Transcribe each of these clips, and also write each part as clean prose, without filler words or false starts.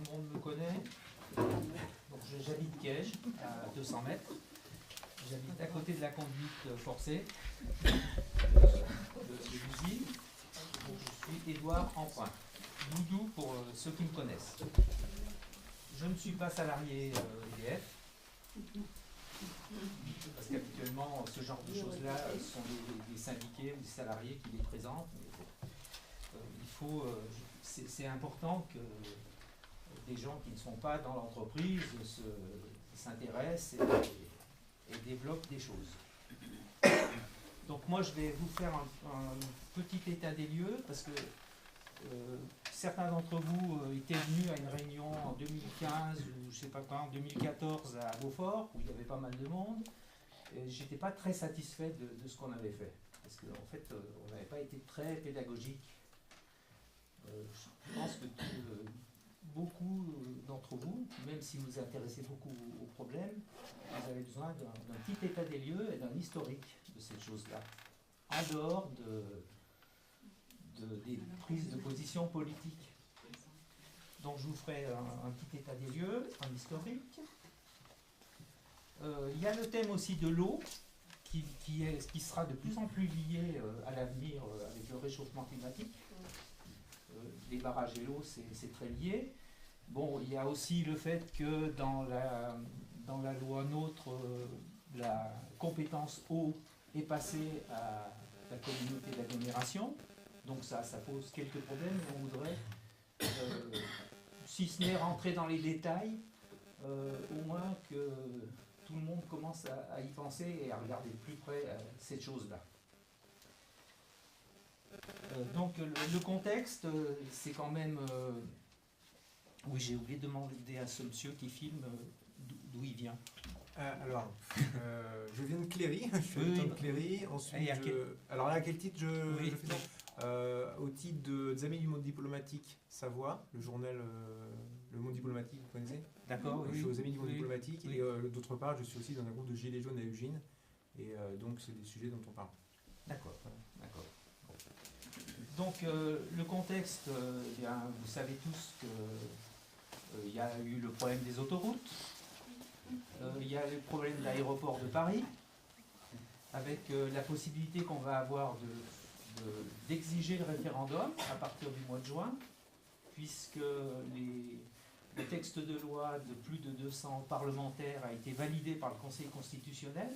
le monde me connaît. Donc j'habite Liège, à 200 mètres. J'habite à côté de la conduite forcée de l'usine. Donc je suis Édouard Emprunt, Doudou pour ceux qui me connaissent. Je ne suis pas salarié EDF, parce qu'habituellement ce genre de choses-là sont des syndiqués ou des salariés qui les présentent. Mais il faut, c'est important que des gens qui ne sont pas dans l'entreprise s'intéressent et développent des choses. Donc moi je vais vous faire un petit état des lieux parce que certains d'entre vous étaient venus à une réunion en 2015 ou je sais pas quand, en 2014 à Beaufort où il y avait pas mal de monde. Et j'étais pas très satisfait de ce qu'on avait fait parce qu'en fait on n'avait pas été très pédagogique. Je pense que beaucoup d'entre vous, même si vous vous intéressez beaucoup au problème, vous avez besoin d'un petit état des lieux et d'un historique de cette chose-là, en dehors des prises de position politiques. Donc je vous ferai un petit état des lieux, un historique. Il y a le thème aussi de l'eau, qui sera de plus en plus lié à l'avenir avec le réchauffement climatique. Les barrages et l'eau, c'est très lié. Bon, il y a aussi le fait que dans la loi NOTRe, la compétence eau est passée à la communauté d'agglomération. Donc ça pose quelques problèmes. On voudrait, si ce n'est rentrer dans les détails, au moins que tout le monde commence à y penser et à regarder de plus près cette chose-là. Donc le contexte, c'est quand même... oui, j'ai oublié de demander à ce monsieur qui filme d'où il vient. Je viens de Cléry, je suis habitant de Cléry. Ensuite, alors là, à quel titre je fais au titre des Amis du monde diplomatique Savoie, le journal Le Monde diplomatique, vous connaissez? D'accord, Je suis aux Amis du monde diplomatique et d'autre part, je suis aussi dans un groupe de Gilets jaunes à Eugene et donc c'est des sujets dont on parle. D'accord, d'accord. Donc le contexte, bien, vous savez tous qu'il y a eu le problème des autoroutes, il y a le problème de l'aéroport de Paris, avec la possibilité qu'on va avoir d'exiger le référendum à partir du mois de juin, puisque le texte de loi de plus de 200 parlementaires a été validé par le Conseil constitutionnel,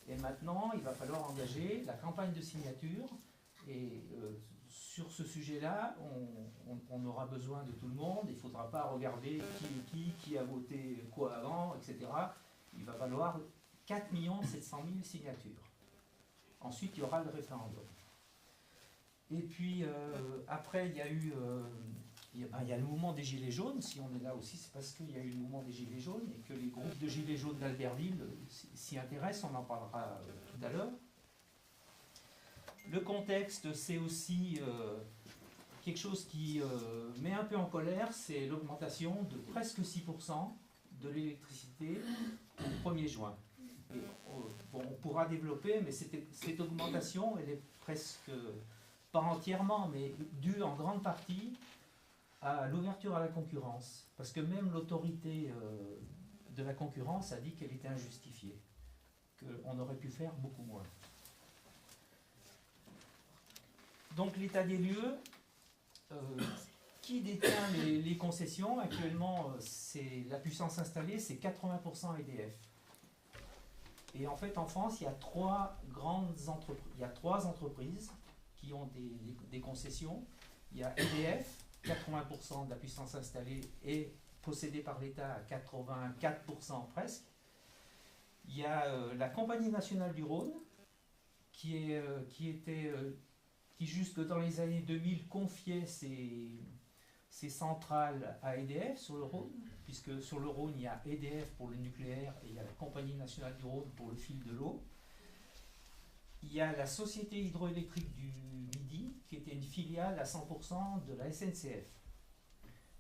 et maintenant il va falloir engager la campagne de signature. Et sur ce sujet-là, on aura besoin de tout le monde. Il ne faudra pas regarder qui a voté quoi avant, etc. Il va falloir 4 700 000 signatures. Ensuite, il y aura le référendum. Et puis, après, il y a eu le mouvement des Gilets jaunes. Si on est là aussi, c'est parce qu'il y a eu le mouvement des Gilets jaunes et que les groupes de Gilets jaunes d'Albertville s'y intéressent. On en parlera tout à l'heure. Le contexte, c'est aussi quelque chose qui met un peu en colère, c'est l'augmentation de presque 6% de l'électricité au 1er juin. Et, bon, on pourra développer, mais cette augmentation, elle est presque, pas entièrement, mais due en grande partie à l'ouverture à la concurrence. Parce que même l'autorité de la concurrence a dit qu'elle était injustifiée, qu'on aurait pu faire beaucoup moins. Donc l'état des lieux, qui détient les concessions? Actuellement, c'est la puissance installée, c'est 80% EDF. Et en fait, en France, il y a trois entreprises qui ont des concessions. Il y a EDF, 80% de la puissance installée est possédée par l'État à 84% presque. Il y a la Compagnie nationale du Rhône, qui jusque dans les années 2000 confiait ses centrales à EDF sur le Rhône, puisque sur le Rhône il y a EDF pour le nucléaire et il y a la Compagnie nationale du Rhône pour le fil de l'eau. Il y a la Société hydroélectrique du Midi, qui était une filiale à 100% de la SNCF.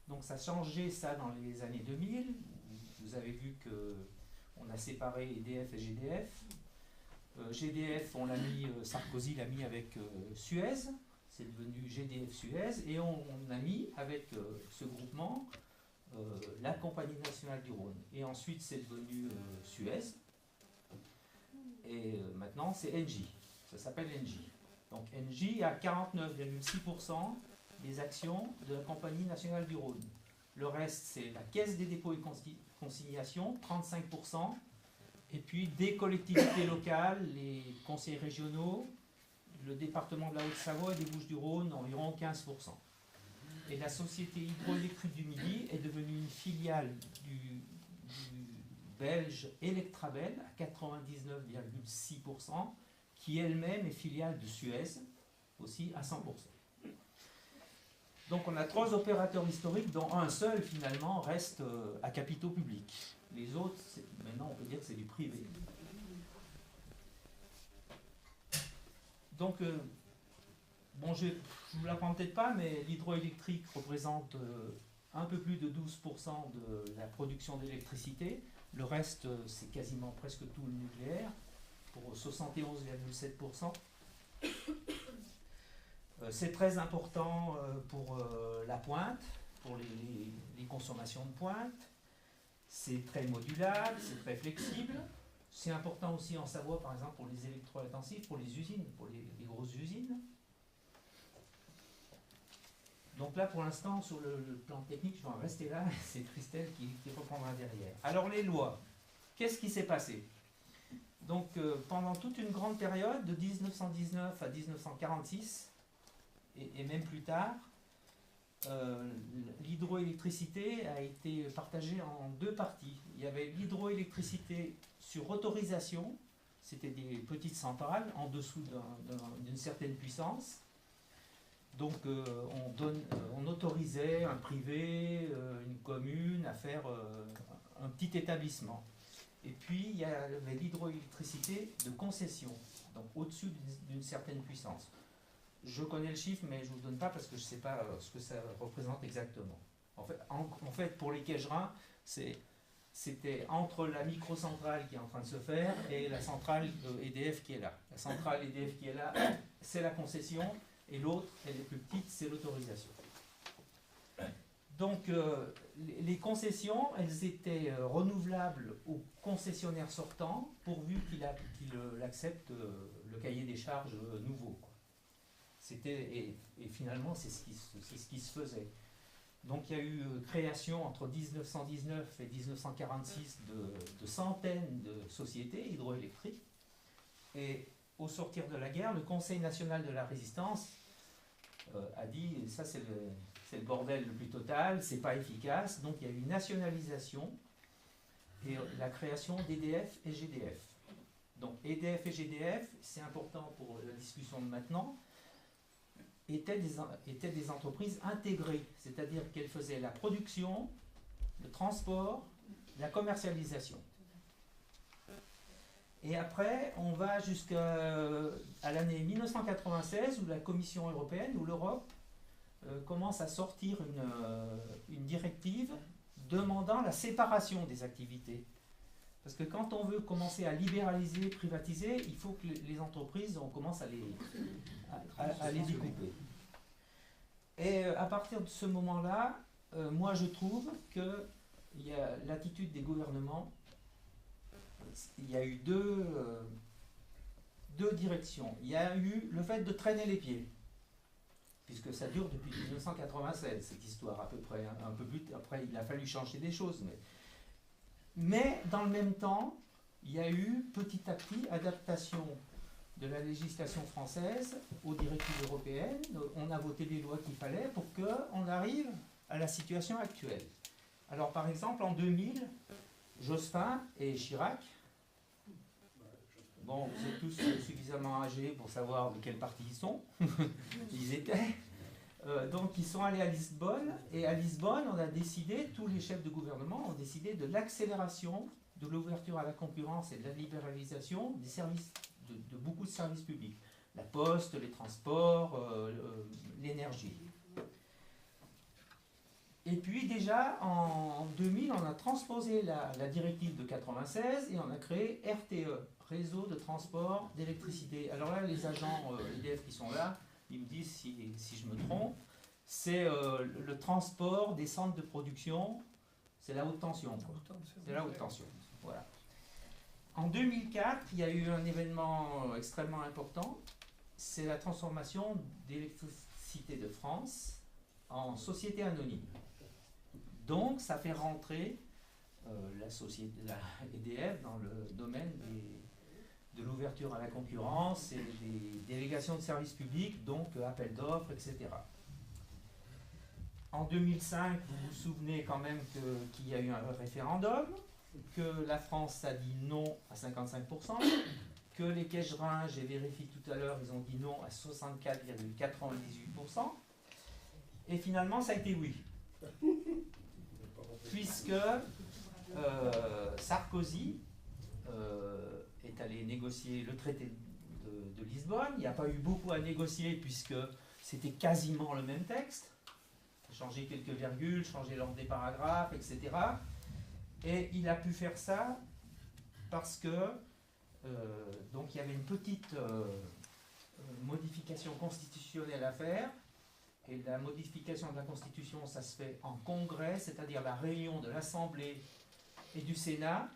Donc ça a changé ça dans les années 2000. Vous avez vu qu'on a séparé EDF et GDF. GDF, Sarkozy l'a mis avec Suez, c'est devenu GDF Suez, et on a mis avec ce groupement la Compagnie nationale du Rhône. Et ensuite, c'est devenu Suez. Et maintenant, c'est Engie. Ça s'appelle Engie. Donc Engie a 49,6% des actions de la Compagnie nationale du Rhône. Le reste, c'est la Caisse des dépôts et consignations, 35%. Et puis des collectivités locales, les conseils régionaux, le département de la Haute-Savoie et des Bouches-du-Rhône, environ 15%. Et la Société hydroélectrique du Midi est devenue une filiale du belge Electrabel à 99,6%, qui elle-même est filiale de Suez, aussi à 100%. Donc on a 3 opérateurs historiques, dont un seul finalement reste à capitaux publics. Les autres, maintenant on peut dire que c'est du privé. Donc, bon, je ne vous l'apprends peut-être pas, mais l'hydroélectrique représente un peu plus de 12% de la production d'électricité. Le reste, c'est quasiment presque tout le nucléaire, pour 71,7%. C'est très important pour la pointe, pour les consommations de pointe. C'est très modulable, c'est très flexible. C'est important aussi en Savoie, par exemple, pour les électro-intensifs, pour les usines, pour les grosses usines. Donc là, pour l'instant, sur le plan technique, je vais en rester là. C'est Christelle qui reprendra derrière. Alors, les lois. Qu'est-ce qui s'est passé? Donc, pendant toute une grande période, de 1919 à 1946, et même plus tard, l'hydroélectricité a été partagée en 2 parties. Il y avait l'hydroélectricité sur autorisation, c'était des petites centrales en dessous d'une certaine puissance. Donc on autorisait un privé, une commune à faire un petit établissement. Et puis il y avait l'hydroélectricité de concession, donc au-dessus d'une certaine puissance. Je connais le chiffre, mais je ne vous le donne pas parce que je ne sais pas ce que ça représente exactement. En fait pour les Quégerins, c'était entre la microcentrale qui est en train de se faire et la centrale EDF qui est là. La centrale EDF qui est là, c'est la concession, et l'autre, elle est plus petite, c'est l'autorisation. Donc les concessions, elles étaient renouvelables aux concessionnaires sortants, pourvu qu'il accepte le cahier des charges nouveau, quoi. Et finalement, c'est ce qui se faisait. Donc il y a eu création entre 1919 et 1946 de centaines de sociétés hydroélectriques. Et au sortir de la guerre, le Conseil national de la résistance a dit, ça c'est le bordel le plus total, c'est pas efficace. Donc il y a eu une nationalisation et la création d'EDF et GDF. Donc EDF et GDF, c'est important pour la discussion de maintenant, étaient des entreprises intégrées, c'est-à-dire qu'elles faisaient la production, le transport, la commercialisation. Et après, on va jusqu'à l'année 1996, où la Commission européenne, où l'Europe commence à sortir une directive demandant la séparation des activités. Parce que quand on veut commencer à libéraliser, privatiser, il faut que les entreprises, on commence à les découper. Et à partir de ce moment-là, moi je trouve qu'il y a l'attitude des gouvernements, il y a eu deux directions. Il y a eu le fait de traîner les pieds, puisque ça dure depuis 1996, cette histoire à peu près, un peu plus. Après, il a fallu changer des choses. Mais dans le même temps, il y a eu petit à petit adaptation de la législation française aux directives européennes. On a voté les lois qu'il fallait pour qu'on arrive à la situation actuelle. Alors par exemple, en 2000, Jospin et Chirac, bon, vous êtes tous suffisamment âgés pour savoir de quel parti ils sont, ils étaient, donc ils sont allés à Lisbonne, et à Lisbonne, on a décidé, tous les chefs de gouvernement ont décidé de l'accélération de l'ouverture à la concurrence et de la libéralisation des services, de beaucoup de services publics. La poste, les transports, l'énergie. Et puis déjà, en 2000, on a transposé la directive de 96 et on a créé RTE, Réseau de transport d'électricité. Alors là, les agents EDF qui sont là, ils me disent si je me trompe, c'est le transport des centres de production C'est la haute tension. C'est la haute tension. Voilà. En 2004, il y a eu un événement extrêmement important. C'est la transformation d'Électricité de France en société anonyme. Donc, ça fait rentrer la EDF dans le domaine de l'ouverture à la concurrence et des délégations de services publics, donc appel d'offres, etc. En 2005, vous vous souvenez quand même qu'il y a eu un référendum, que la France a dit non à 55%, que les Caisserins, j'ai vérifié tout à l'heure, ils ont dit non à 64,98%, et finalement ça a été oui. Puisque Sarkozy est allé négocier le traité de Lisbonne. Il n'y a pas eu beaucoup à négocier puisque c'était quasiment le même texte. Changer quelques virgules, changer l'ordre des paragraphes, etc. Et il a pu faire ça parce que donc il y avait une petite modification constitutionnelle à faire. Et la modification de la Constitution, ça se fait en congrès, c'est-à-dire la réunion de l'Assemblée et du Sénat.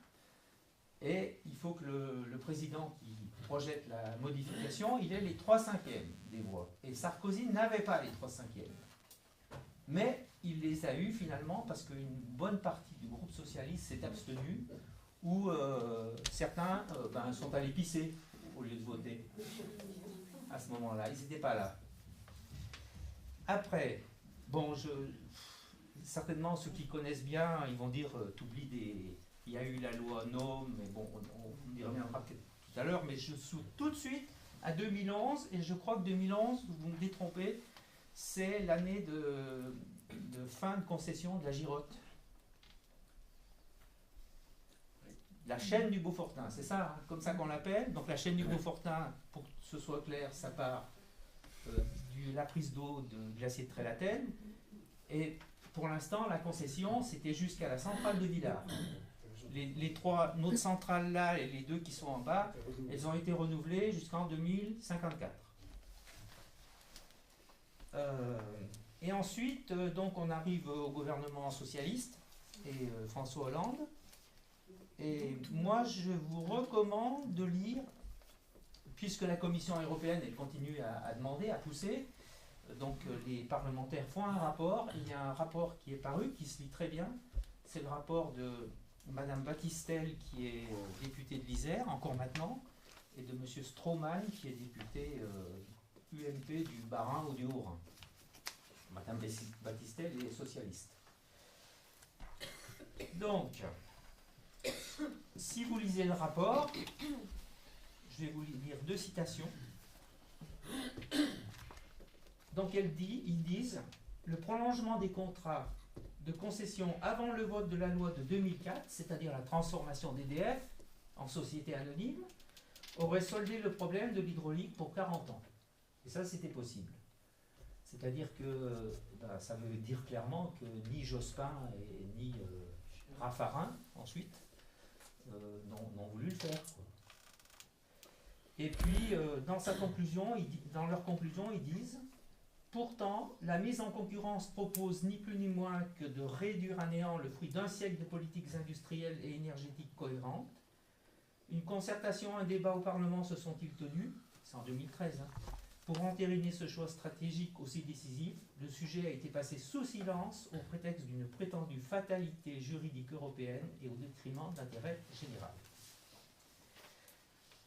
Et il faut que le président qui projette la modification, il ait les 3/5 des voix. Et Sarkozy n'avait pas les 3/5. Mais il les a eus finalement parce qu'une bonne partie du groupe socialiste s'est abstenu, ou certains sont allés pisser au lieu de voter à ce moment-là. Ils n'étaient pas là. Après, bon, certainement ceux qui connaissent bien, ils vont dire, il y a eu la loi NOM, mais bon, on y reviendra peut-être tout à l'heure, mais je saute tout de suite à 2011, et je crois que 2011, vous me détrompez, c'est l'année de fin de concession de la Girotte. La chaîne du Beaufortin, c'est ça, hein, comme ça qu'on l'appelle. Donc la chaîne du Beaufortin, pour que ce soit clair, ça part de la prise d'eau de glacier de Trélatène, et pour l'instant la concession c'était jusqu'à la centrale de Villars. Les trois, notre centrale là et les deux qui sont en bas, elles ont été renouvelées jusqu'en 2054. Et ensuite, donc on arrive au gouvernement socialiste et François Hollande. Et moi je vous recommande de lire, puisque la Commission européenne elle continue à demander, à pousser, donc les parlementaires font un rapport. Il y a un rapport qui est paru, qui se lit très bien. C'est le rapport de Madame Battistel, qui est députée de l'Isère, encore maintenant, et de Monsieur Stroman, qui est député UMP du Bas-Rhin ou du Haut-Rhin. Madame Battistel est socialiste. Donc, si vous lisez le rapport, je vais vous lire deux citations. Donc ils disent « Le prolongement des contrats de concession avant le vote de la loi de 2004, c'est-à-dire la transformation d'EDF en société anonyme, aurait soldé le problème de l'hydraulique pour 40 ans. » Et ça, c'était possible. C'est-à-dire que ça veut dire clairement que ni Jospin et ni Raffarin, ensuite, n'ont voulu le faire, quoi. Et puis, dans leur conclusion, ils disent « Pourtant, la mise en concurrence propose ni plus ni moins que de réduire à néant le fruit d'un siècle de politiques industrielles et énergétiques cohérentes. Une concertation, un débat au Parlement se sont-ils tenus, c'est en 2013, pour entériner ce choix stratégique aussi décisif. Le sujet a été passé sous silence au prétexte d'une prétendue fatalité juridique européenne et au détriment d'intérêt général. »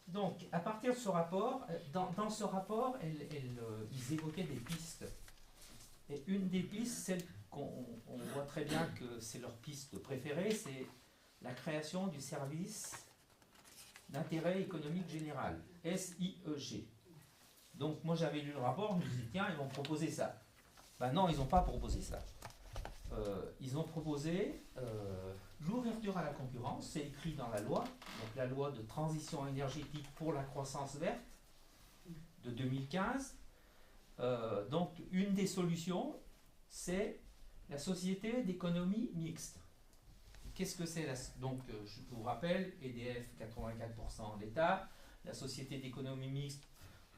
Donc, à partir de ce rapport, dans ce rapport, ils évoquaient des pistes. Et une des pistes, celle qu'on voit très bien que c'est leur piste préférée, c'est la création du service d'intérêt économique général, SIEG. Donc, moi j'avais lu le rapport, je me suis dit, tiens, ils vont proposer ça. Ben non, ils n'ont pas proposé ça. Ils ont proposé l'ouverture à la concurrence, c'est écrit dans la loi, donc la loi de transition énergétique pour la croissance verte de 2015. Donc une des solutions, c'est la société d'économie mixte. Qu'est-ce que c'est Donc je vous rappelle, EDF 84% l'État, la société d'économie mixte,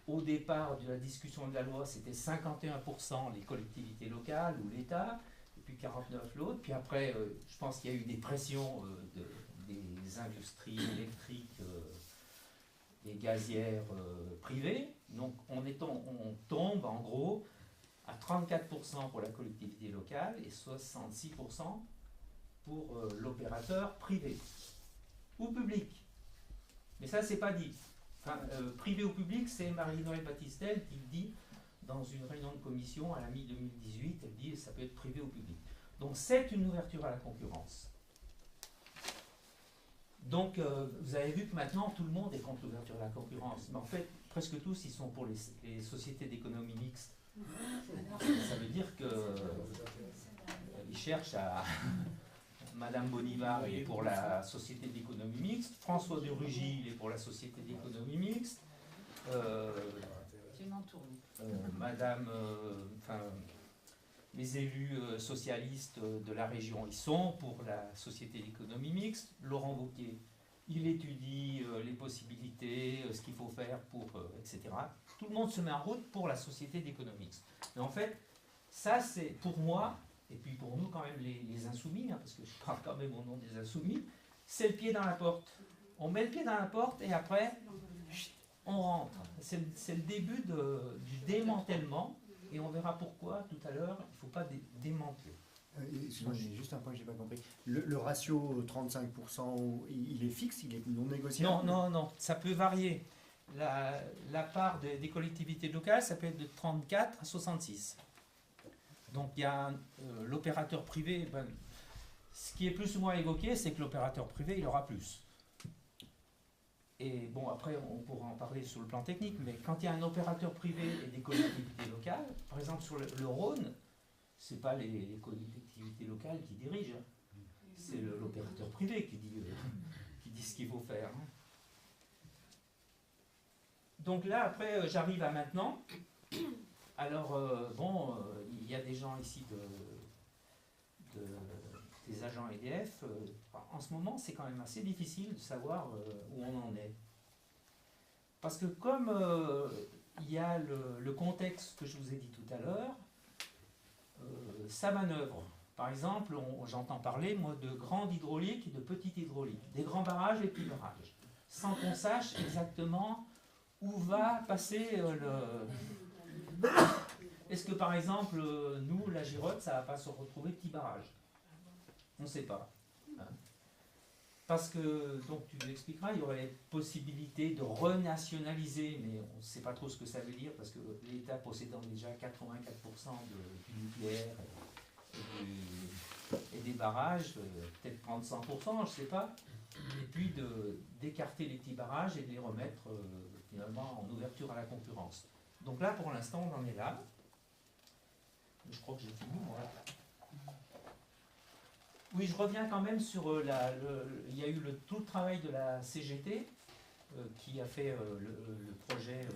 au départ de la discussion de la loi, c'était 51% les collectivités locales ou l'État. puis 49 l'autre. Puis après, je pense qu'il y a eu des pressions des industries électriques et gazières privées. Donc on tombe en gros à 34% pour la collectivité locale et 66% pour l'opérateur privé ou public. Mais ça, c'est pas dit. Enfin, privé ou public, c'est Marie-Noëlle Battistel qui le dit dans une réunion de commission à la mi-2018. Elle dit ça peut être privé ou public. Donc c'est une ouverture à la concurrence. Donc vous avez vu que maintenant tout le monde est contre l'ouverture à la concurrence. Mais en fait, presque tous, ils sont pour les sociétés d'économie mixte. Ça veut dire qu'ils cherchent à... Madame Bonivar est pour la société d'économie mixte, François de Rugy il est pour la société d'économie mixte, Madame, les élus socialistes de la région, ils sont pour la société d'économie mixte. Laurent Wauquiez, il étudie les possibilités, ce qu'il faut faire pour, etc. Tout le monde se met en route pour la société d'économie mixte. Mais en fait, ça c'est pour moi, et puis pour nous quand même les insoumis, hein, parce que je parle quand même au nom des insoumis, c'est le pied dans la porte. On met le pied dans la porte et après, on rentre. C'est le début du démantèlement et on verra pourquoi tout à l'heure, il ne faut pas démanteler. Excuse-moi, j'ai juste un point que je n'ai pas compris. Le ratio 35%, il est fixe, il est non négociable? Non, ça peut varier. La part des collectivités locales, ça peut être de 34 à 66. Donc il y a l'opérateur privé, ce qui est plus ou moins évoqué, c'est que l'opérateur privé, il aura plus. Et bon, après, on pourra en parler sur le plan technique, mais quand il y a un opérateur privé et des collectivités locales, par exemple sur le Rhône, ce n'est pas les collectivités locales qui dirigent, hein. C'est l'opérateur privé qui dit ce qu'il faut faire. Hein. Donc là, après, j'arrive à maintenant. Alors, il y a des gens ici des agents EDF. En ce moment, c'est quand même assez difficile de savoir où on en est. Parce que comme il y a le contexte que je vous ai dit tout à l'heure, ça manœuvre. Par exemple, j'entends parler, moi, de grandes hydrauliques et de petites hydrauliques, des grands barrages et petits barrages, sans qu'on sache exactement où va passer Est-ce que, par exemple, nous, la Girotte, ça ne va pas se retrouver petit barrage? On ne sait pas. Hein. Parce que, donc tu l'expliqueras, il y aurait possibilité de renationaliser, mais on ne sait pas trop ce que ça veut dire, parce que l'État possédant déjà 84% du nucléaire et des barrages, peut-être prendre 100%, je ne sais pas, et puis d'écarter les petits barrages et de les remettre finalement en ouverture à la concurrence. Donc là, pour l'instant, on en est là. Je crois que j'ai fini, moi. Oui, je reviens quand même sur il y a eu tout le travail de la CGT qui a fait le projet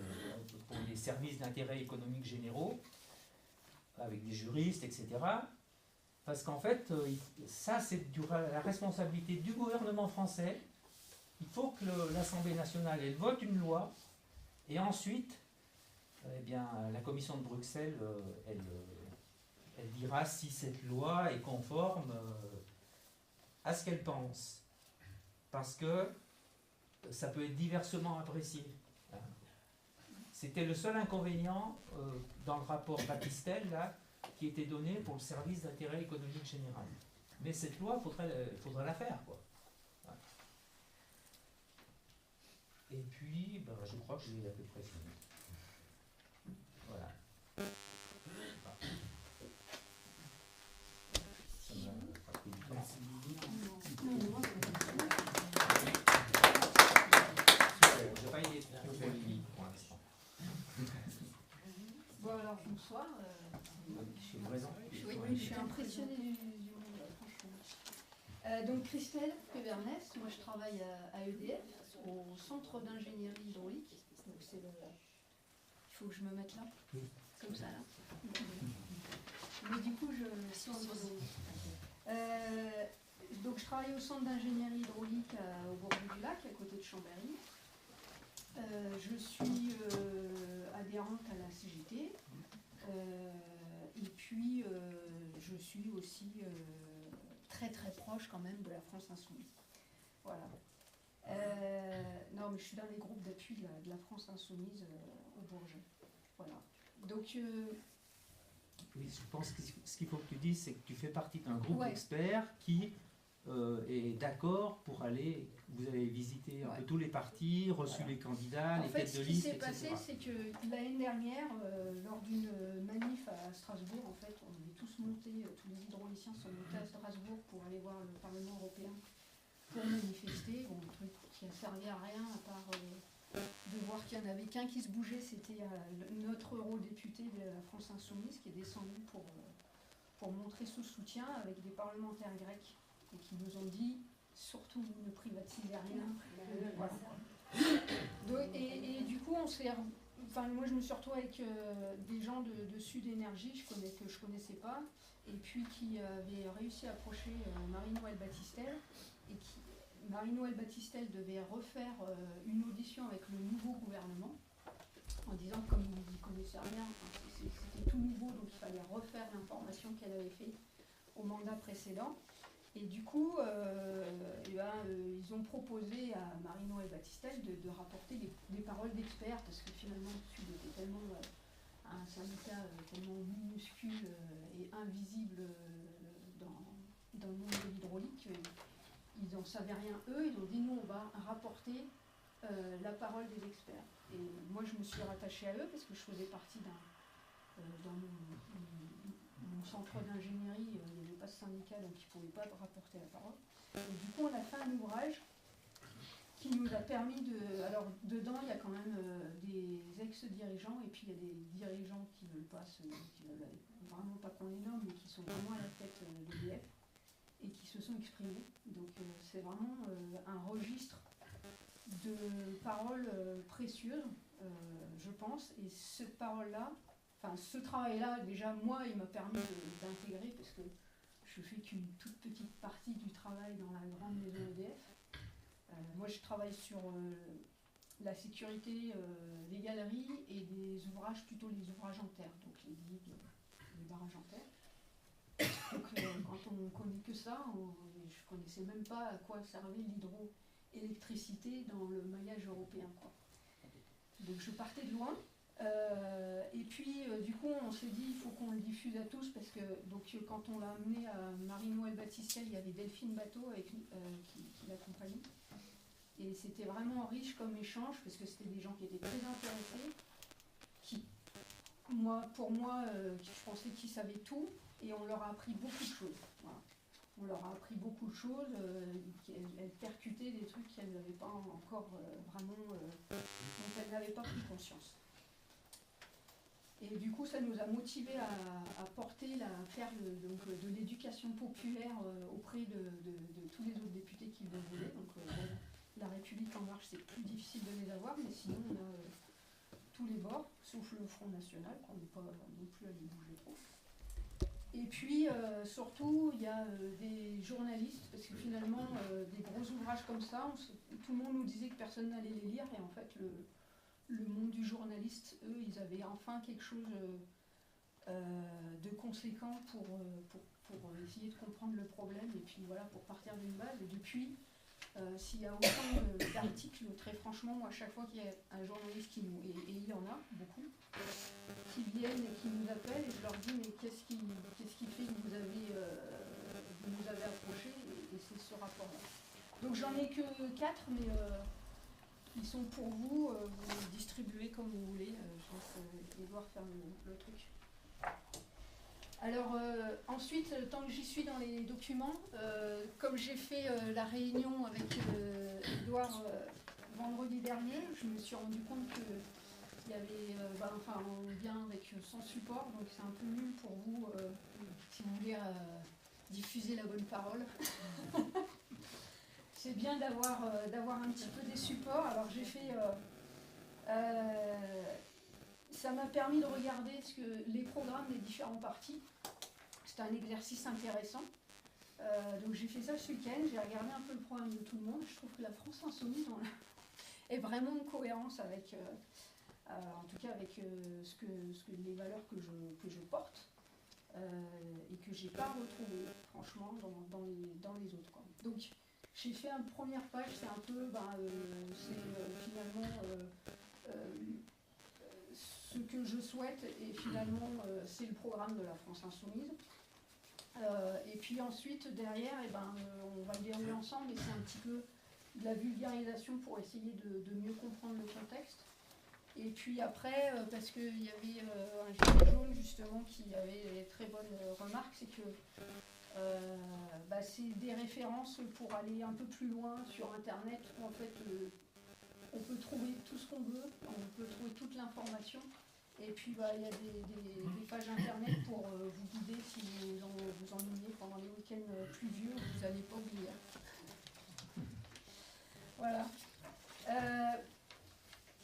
pour les services d'intérêt économique généraux avec des juristes, etc. Parce qu'en fait, ça c'est la responsabilité du gouvernement français. Il faut que l'Assemblée nationale elle vote une loi et ensuite, eh bien, la commission de Bruxelles, elle dira si cette loi est conforme à ce qu'elle pense. Parce que ça peut être diversement apprécié. C'était le seul inconvénient dans le rapport Battistel là, qui était donné pour le service d'intérêt économique général. Mais cette loi, il faudrait la faire, quoi. Et puis, je crois que j'ai à peu près fini. Voilà. Ça m'a pas pris du temps. Je n'ai pas été trop polémique pour l'instant. Bon, alors bonsoir. Je suis présent. Oui, je suis impressionnée du monde, franchement. Donc Christelle Pévernès, moi je travaille à EDF, au centre d'ingénierie hydraulique. Donc c'est il faut que je me mette là, comme ça là. Mais du coup, donc je travaille au centre d'ingénierie hydraulique au bord du lac, à côté de Chambéry. Je suis adhérente à la CGT. Et puis puis je suis aussi très très proche quand même de la France Insoumise. Voilà. Non, mais je suis dans les groupes d'appui de la France Insoumise au Bourget. Voilà. Donc, oui, je pense que ce qu'il faut que tu dises, c'est que tu fais partie d'un groupe ouais. d'experts qui est d'accord pour aller. Vous avez visité un peu tous les partis, reçu les candidats, les têtes de liste, etc. Ce qui s'est passé, c'est que l'année dernière, lors d'une manif à Strasbourg, en fait, on est tous montés, tous les hydrauliciens sont montés à Strasbourg pour aller voir le Parlement européen pour manifester. Bon, un truc qui a servi à rien à part de voir qu'il n'y en avait qu'un qui se bougeait, c'était notre eurodéputé de la France Insoumise qui est descendu pour montrer son soutien avec des parlementaires grecs et qui nous ont dit surtout ne privatisez rien. Voilà. Donc, et du coup, moi je me suis retrouvée avec des gens de Sud Énergie que je connaissais pas, et puis qui avaient réussi à approcher Marie-Noëlle Battistel, et Marie-Noëlle Battistel devait refaire une audition avec le nouveau gouvernement, en disant que comme ils n'y connaissaient rien, c'était tout nouveau, donc il fallait refaire l'information qu'elle avait faite au mandat précédent. Et du coup, ils ont proposé à Marie-Noëlle Battistel de rapporter des paroles d'experts, parce que finalement, le Sud était tellement un syndicat tellement minuscule et invisible dans le monde de l'hydraulique, ils n'en savaient rien eux. Ils ont dit nous, on va rapporter la parole des experts. Et moi, je me suis rattachée à eux parce que je faisais partie dans mon centre d'ingénierie, il n'y avait pas de syndicat, donc ils ne pouvaient pas rapporter la parole. Et du coup, on a fait un ouvrage qui nous a permis de... Alors, dedans, il y a quand même des ex-dirigeants, et puis il y a des dirigeants qui ne veulent vraiment pas qu'on les nomme, mais qui sont vraiment à la tête d'EDF, et qui se sont exprimés. Donc, c'est vraiment un registre de paroles précieuses, je pense, et cette parole-là, enfin, ce travail-là, déjà, moi, il m'a permis d'intégrer, parce que je fais qu'une toute petite partie du travail dans la grande maison EDF. Moi, je travaille sur la sécurité des galeries et des ouvrages, plutôt les ouvrages en terre, donc les digues, les barrages en terre. Donc, quand on connaît que ça, je ne connaissais même pas à quoi servait l'hydroélectricité dans le maillage européen, quoi. Donc, je partais de loin. Et puis du coup on s'est dit il faut qu'on le diffuse à tous, parce que quand on l'a amené à Marie-Noëlle Battistel, il y avait Delphine Bateau qui l'accompagnait, et c'était vraiment riche comme échange, parce que c'était des gens qui étaient très intéressés, pour moi je pensais qu'ils savaient tout, et on leur a appris beaucoup de choses. Voilà. On leur a appris beaucoup de choses, elles percutaient des trucs qu'elles n'avaient pas encore vraiment, dont elles n'avaient pas pris conscience. Et du coup, ça nous a motivés à faire de l'éducation populaire auprès de tous les autres députés qui le voulaient. Donc, la République en marche, c'est plus difficile de les avoir, mais sinon, on a tous les bords, sauf le Front National, qu'on n'est pas non plus à les bouger trop. Et puis, surtout, il y a des journalistes, parce que finalement, des gros ouvrages comme ça, tout le monde nous disait que personne n'allait les lire, et en fait, le monde du journaliste, eux, ils avaient enfin quelque chose de conséquent pour essayer de comprendre le problème, et puis voilà, pour partir d'une base. Et depuis, s'il y a autant d'articles, très franchement, moi, à chaque fois qu'il y a un journaliste et il y en a beaucoup, qui viennent et qui nous appellent, et je leur dis mais qu'est-ce qui fait que vous nous avez approchés, et c'est ce rapport-là. Donc j'en ai que 4, mais ils sont pour vous, vous les distribuez comme vous voulez. Je laisse Édouard faire le truc. Alors ensuite, tant que j'y suis dans les documents, comme j'ai fait la réunion avec Édouard vendredi dernier, je me suis rendu compte qu'il y avait, on vient avec son support, donc c'est un peu nul pour vous si vous voulez diffuser la bonne parole. C'est bien d'avoir un petit peu des supports. Alors j'ai fait... ça m'a permis de regarder les programmes des différents partis. C'était un exercice intéressant. Donc j'ai fait ça ce week-end, j'ai regardé un peu le programme de tout le monde. Je trouve que la France Insoumise est vraiment en cohérence avec, en tout cas avec les valeurs que je porte. et que j'ai pas retrouvé, franchement, dans les autres, quoi. Donc, j'ai fait une première page, c'est un peu, finalement ce que je souhaite, et finalement, c'est le programme de la France Insoumise. Et puis ensuite, derrière, on va le dérouler ensemble, et c'est un petit peu de la vulgarisation pour essayer de mieux comprendre le contexte. Et puis après, parce qu'il y avait un gilet jaune justement qui avait des très bonnes remarques, c'est que c'est des références pour aller un peu plus loin sur Internet, où en fait on peut trouver tout ce qu'on veut, on peut trouver toute l'information. Et puis il y a des pages Internet pour vous guider si vous ennuyez pendant les week-ends pluvieux, vous n'allez pas oublier. Voilà.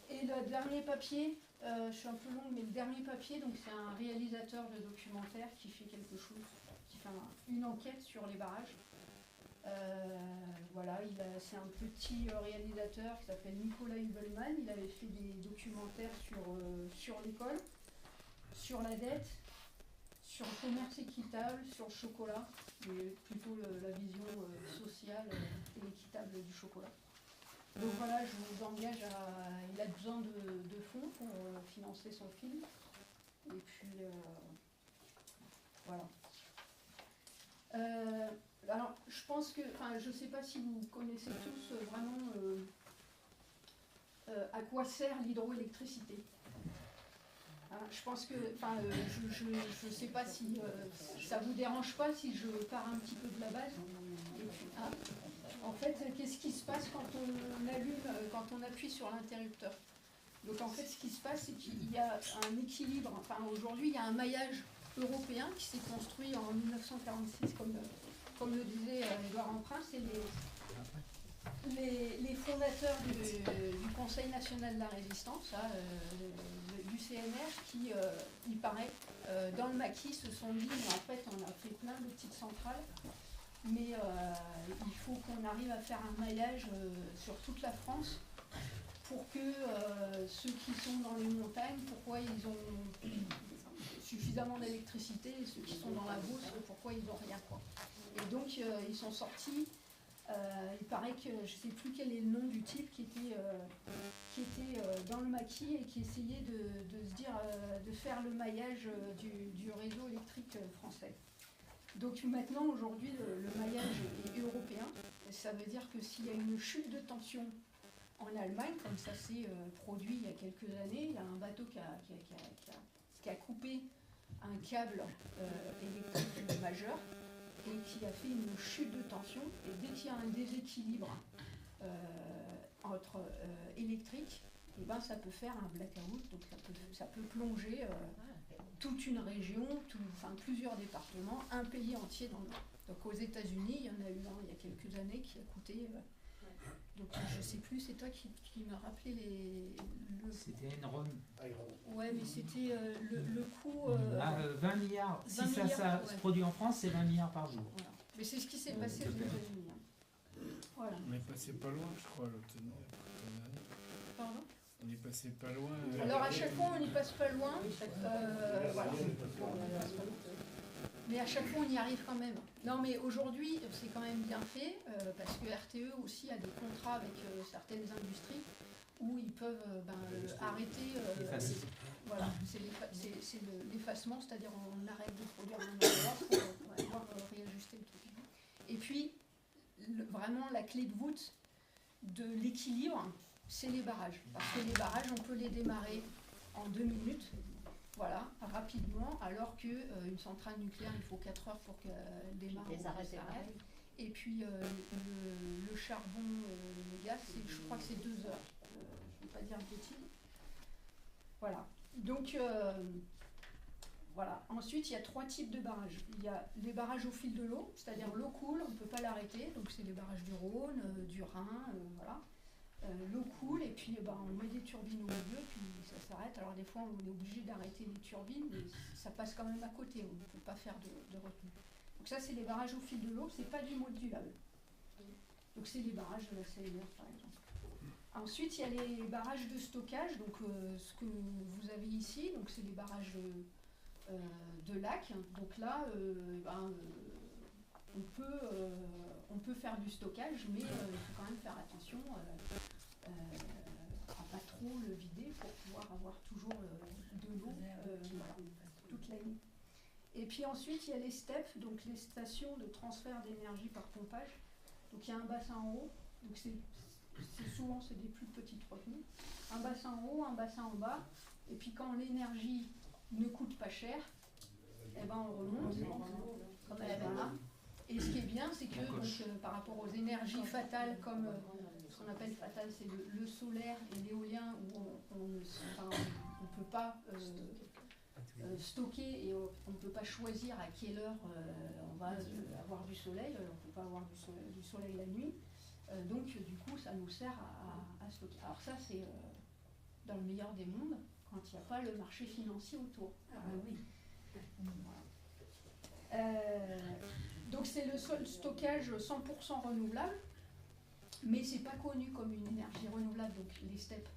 Et le dernier papier, je suis un peu longue, mais le dernier papier, donc c'est un réalisateur de documentaire qui fait quelque chose, qui fait une enquête sur les barrages. Voilà, c'est un petit réalisateur qui s'appelle Nicolas Hubelmann. Il avait fait des documentaires sur l'école, sur la dette, sur le commerce équitable, sur le chocolat, mais plutôt la vision sociale et équitable du chocolat. Donc voilà, je vous engage il a besoin de fonds pour financer son film. Et puis, voilà. Alors, je pense que, je ne sais pas si vous connaissez tous vraiment à quoi sert l'hydroélectricité. Je pense que, je ne sais pas si ça vous dérange pas si je pars un petit peu de la base. Et puis, en fait, qu'est-ce qui se passe quand on allume, quand on appuie sur l'interrupteur? Donc en fait, ce qui se passe, c'est qu'il y a un équilibre. Aujourd'hui, il y a un maillage européen qui s'est construit en 1946, comme le disait Édouard Emprunt. C'est les fondateurs du Conseil national de la résistance, du CNR, qui, il paraît, dans le maquis, se sont dit, mais en fait, on a fait plein de petites centrales, mais il faut qu'on arrive à faire un maillage sur toute la France pour que ceux qui sont dans les montagnes, pourquoi ils ont suffisamment d'électricité, et ceux qui sont dans la Beauce, pourquoi ils n'ont rien, quoi. Et donc ils sont sortis, il paraît que je ne sais plus quel est le nom du type qui était dans le maquis et qui essayait de faire le maillage du réseau électrique français. Donc maintenant, aujourd'hui, le maillage est européen. Ça veut dire que s'il y a une chute de tension en Allemagne, comme ça s'est produit il y a quelques années, il y a un bateau qui a coupé un câble électrique majeur et qui a fait une chute de tension. Et dès qu'il y a un déséquilibre électrique, ça peut faire un blackout, donc ça peut plonger toute une région, plusieurs départements, un pays entier dans le nord. Donc aux États-Unis, il y en a eu un il y a quelques années qui a coûté. Donc je ne sais plus, c'est toi qui me rappelait C'était Enron. Ouais, mais c'était le coût. 20 milliards. Si ça se produit en France, c'est 20 milliards par jour. Voilà. Mais c'est ce qui s'est passé aux États-Unis. Voilà. On est passé pas loin, je crois, l'autre année. Pardon ? On est passé pas loin. Alors à chaque fois, on n'y passe pas loin. Voilà. Mais à chaque fois, on y arrive quand même. Non, mais aujourd'hui, c'est quand même bien fait, parce que RTE aussi a des contrats avec certaines industries où ils peuvent arrêter. Voilà, c'est l'effacement, c'est-à-dire on arrête de produire un endroit pour pouvoir réajuster le truc. Et puis, vraiment, la clé de voûte de l'équilibre, c'est les barrages. Parce que les barrages, on peut les démarrer en 2 minutes. Voilà, rapidement, alors qu'une centrale nucléaire, il faut 4 heures pour qu'elle démarre. Et puis le charbon, le gaz, je crois que c'est 2 heures. Je ne vais pas dire une bêtise. Voilà. Donc, voilà. Ensuite, il y a 3 types de barrages. Il y a les barrages au fil de l'eau, c'est-à-dire l'eau coule, on ne peut pas l'arrêter. Donc, c'est les barrages du Rhône, du Rhin, voilà. L'eau coule et puis on met des turbines au milieu puis ça s'arrête. Alors des fois on est obligé d'arrêter les turbines, mais ça passe quand même à côté, on ne peut pas faire de retenue. Donc ça c'est les barrages au fil de l'eau, c'est pas du modulable. Donc c'est les barrages de la CNR par exemple. Ensuite il y a les barrages de stockage, donc ce que vous avez ici, donc c'est les barrages de lac. Donc là, on peut faire du stockage, mais il faut quand même faire attention à pas trop le vider pour pouvoir avoir toujours de l'eau toute l'année. Et puis ensuite, il y a les STEP, donc les stations de transfert d'énergie par pompage. Donc il y a un bassin en haut, donc souvent c'est des plus petites retenues. Un bassin en haut, un bassin en bas. Et puis quand l'énergie ne coûte pas cher, eh ben on remonte. Voilà. Et ce qui est bien, c'est que donc, par rapport aux énergies fatales, comme ce qu'on appelle fatales, c'est le solaire et l'éolien, où on ne peut pas stocker et on ne peut pas choisir à quelle heure on va avoir du soleil, on ne peut pas avoir du soleil la nuit. Donc du coup, ça nous sert à stocker. Alors ça, c'est dans le meilleur des mondes, quand il n'y a pas le marché financier autour. Oui. Voilà. Donc c'est le seul stockage 100% renouvelable, mais c'est pas connu comme une énergie renouvelable. Donc les STEP,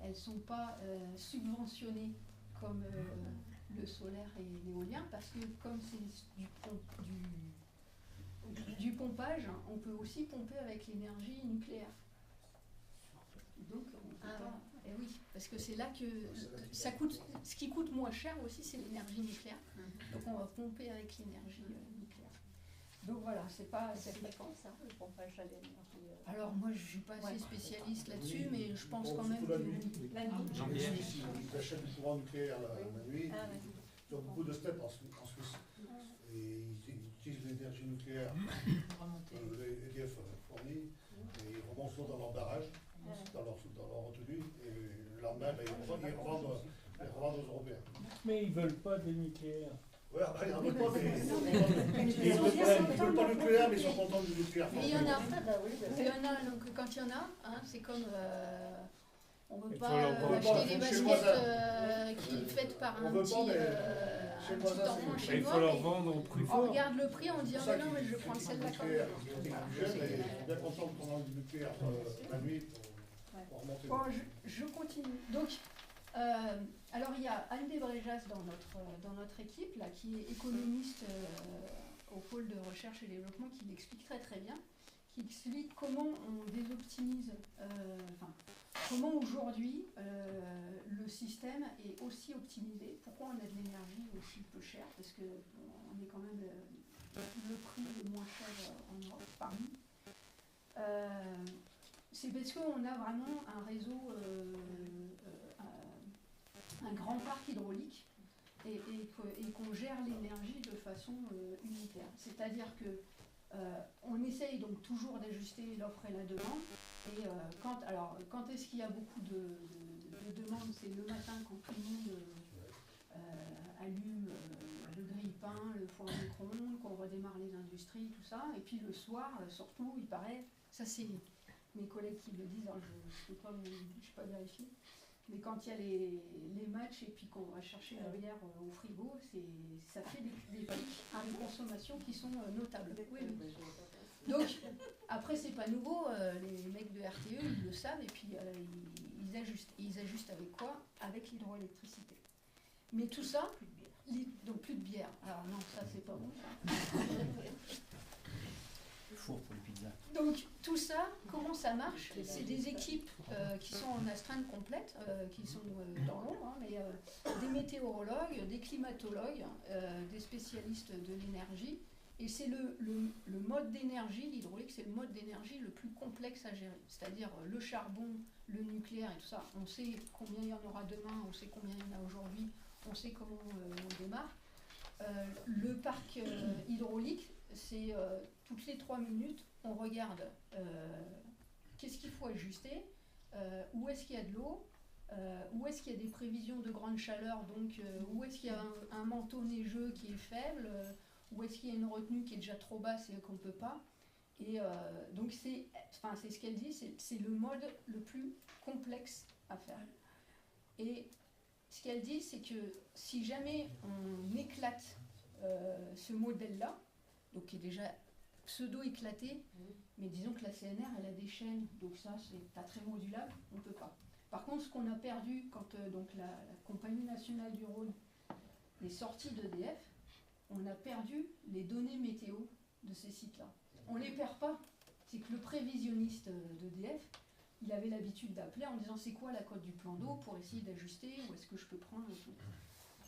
elles ne sont pas subventionnées comme le solaire et l'éolien, parce que comme c'est du pompage, on peut aussi pomper avec l'énergie nucléaire. Donc on peut pas. Et oui, parce que c'est là que ça coûte. Ce qui coûte moins cher aussi, c'est l'énergie nucléaire. Donc on va pomper avec l'énergie nucléaire. Donc voilà, c'est pas fréquent ça, le pompage à l'énergie. Alors moi je suis pas assez spécialiste là-dessus, mais je pense quand même la que nuit. La nuit. Ils achètent du courant nucléaire la nuit. Ils ont beaucoup de steps en Suisse. Et ils utilisent l'énergie nucléaire EDF fournit, et ils remontent souvent dans leur barrage, dans leur retenue, et le lendemain, ils revendent aux Européens. Mais ils ne veulent pas de nucléaire. Ouais, ils n'en veulent pas, mais ils ne veulent pas le nucléaire, mais ils sont contents du nucléaire. Mais il y en a, donc quand il y en a, c'est comme on ne veut pas acheter des baskets qui est faites par un petit enfant chinois. Il faut leur vendre au prix On fort. regarde le prix, on dit ah non mais je prends celle là quand même. Ils sont bien contents de prendre du nucléaire la nuit pour remonter. Bon, je continue. Donc, alors il y a Anne Desbréjas dans notre équipe là, qui est économiste au pôle de recherche et développement, qui l'explique très très bien, qui explique comment on désoptimise, comment aujourd'hui le système est aussi optimisé, pourquoi on a de l'énergie aussi peu chère, parce qu'on est quand même le prix le moins cher en Europe parmi. C'est parce qu'on a vraiment un réseau, un grand parc hydraulique et qu'on gère l'énergie de façon unitaire. C'est-à-dire que on essaye donc toujours d'ajuster l'offre et la demande. Et quand est-ce qu'il y a beaucoup de demandes, c'est le matin quand tout le monde allume le grille-pain, le four à micro-ondes, qu'on redémarre les industries, tout ça. Et puis le soir, surtout, il paraît, ça c'est mes collègues qui le disent, alors je ne sais pas vérifier, mais quand il y a les matchs et puis qu'on va chercher la bière au frigo, ça fait des pics de consommation qui sont notables. Oui, oui. Donc, après, c'est pas nouveau, les mecs de RTE, ils le savent, et puis ils ajustent. Et ils ajustent avec quoi? Avec l'hydroélectricité. Mais tout ça, donc plus de bière. Alors non, ça c'est pas bon, ça. Four pour les pizzas. Donc tout ça, comment ça marche? C'est des équipes qui sont en astreinte complète, qui sont dans l'ombre, hein, mais des météorologues, des climatologues, des spécialistes de l'énergie. Et c'est le mode d'énergie, l'hydraulique, c'est le mode d'énergie le plus complexe à gérer. C'est-à-dire le charbon, le nucléaire et tout ça, on sait combien il y en aura demain, on sait combien il y en a aujourd'hui, on sait comment on démarre. Le parc hydraulique, c'est toutes les 3 minutes, on regarde qu'est-ce qu'il faut ajuster, où est-ce qu'il y a de l'eau, où est-ce qu'il y a des prévisions de grande chaleur, donc où est-ce qu'il y a un manteau neigeux qui est faible, où est-ce qu'il y a une retenue qui est déjà trop basse et qu'on ne peut pas. Et donc c'est ce qu'elle dit, c'est le mode le plus complexe à faire. Et ce qu'elle dit, c'est que si jamais on éclate ce modèle-là, donc qui est déjà pseudo-éclaté, mais disons que la CNR, elle a des chaînes, donc ça, c'est pas très modulable, on ne peut pas. Par contre, ce qu'on a perdu quand donc la Compagnie nationale du Rhône est sorti d'EDF, on a perdu les données météo de ces sites-là. On ne les perd pas. C'est que le prévisionniste d'EDF, il avait l'habitude d'appeler en disant c'est quoi la cote du plan d'eau pour essayer d'ajuster, où est-ce que je peux prendre et tout.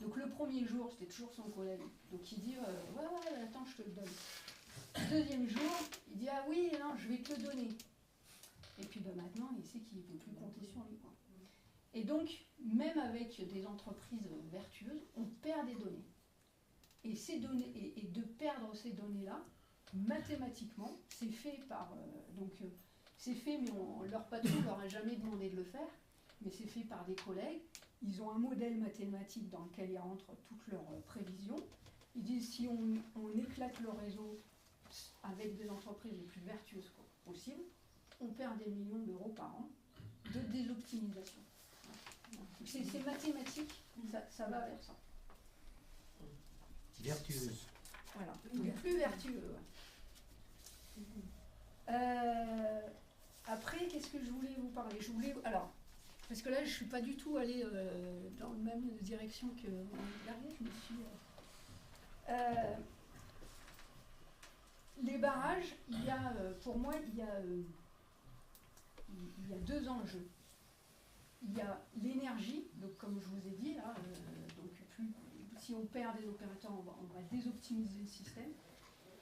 Donc le premier jour, c'était toujours son collègue. Donc il dit ouais, attends, je te le donne. Le deuxième jour, il dit ah oui, non, je vais te le donner. Et puis maintenant, il sait qu'il ne peut plus compter sur lui, quoi. Et donc, même avec des entreprises vertueuses, on perd des données. Et ces données, et de perdre ces données-là, mathématiquement, c'est fait par c'est fait, mais leur patron ne leur a jamais demandé de le faire, mais c'est fait par des collègues. Ils ont un modèle mathématique dans lequel ils rentrent toutes leurs prévisions. Ils disent si on éclate le réseau avec des entreprises les plus vertueuses possible, on perd des millions d'euros par an de désoptimisation. C'est mathématique, ça va vers ça. Vertueuse. Voilà, donc plus vertueux. Après, qu'est-ce que je voulais vous parler? Alors, parce que là, je ne suis pas du tout allée dans la même direction que l'année dernière. Je me suis. Les barrages, pour moi, il y a 2 enjeux. Il y a l'énergie, donc comme je vous ai dit, là, si on perd des opérateurs, on va désoptimiser le système.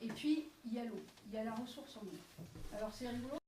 Et puis, il y a l'eau, il y a la ressource en eau. Alors, c'est rigolo.